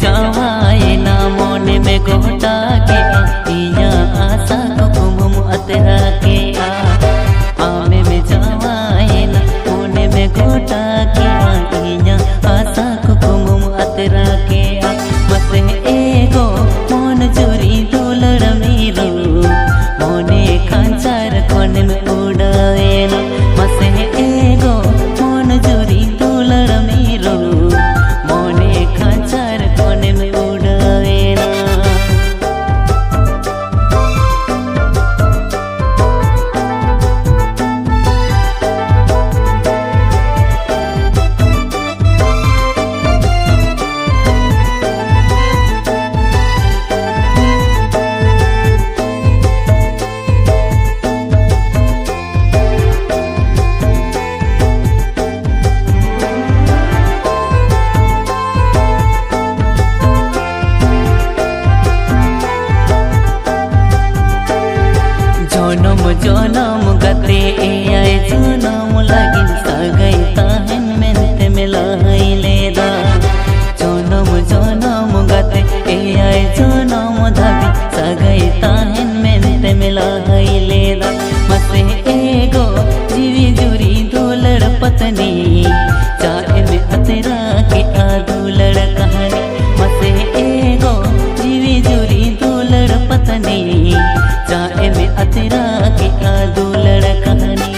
जावाए ना मोने में गोटा के इया आशा कुकुम अतरा के आमे में जावाए ना मोने में गोटा के इया आशा कुकुम अतरा के मसे एगो मोन जोरी डोलर मीरो मोने खांचार कोने में उड़ाए ना मसे एगो मोन जोरी डोलर मीरो मोने खांचार कोने में उड़ाए ना। जनम जनम गते आए जनम लागिन सगई ताहन मेनते मिलाई लेदा जनम जनम गते आए जनम धाबी सगई ताहन मेनते मिलाई लेदा मसे एगो जीवी जुरी दोलड़ पत्नी चाहे में अतरा के आदुलड़ कहानी मसे एगो जीवी जुरी दोलड़ पत्नी चाहे में अतरा के आदुलड़ कहानी।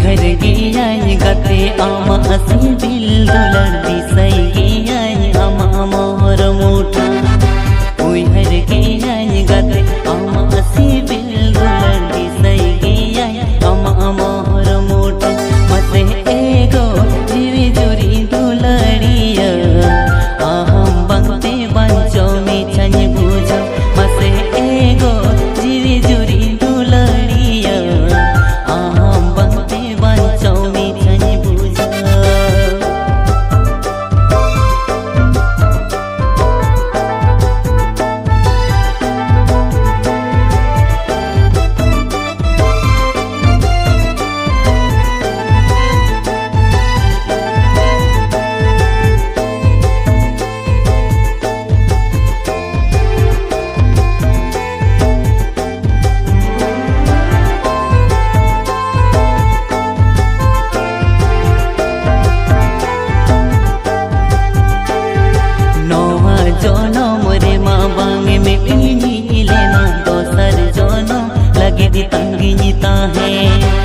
हर गियाई गते आमा असी बिल डोलर दिसई गियाई आमा मोहर मुठा हर गियाई गते आमा असी बिल डोलर दिसई गियाई आमा मोहर मुठा मसे एगो जीवी जुरी डोलरिया आहम बंते बंचो में छन बुझो मसे एगो जीवी जुरी डोलरिया आहम बंते बंचो में छन बुझो। जनम रे माँ बांगे में इनी लेना दोसर जनम लगे दी तंगी जीता है।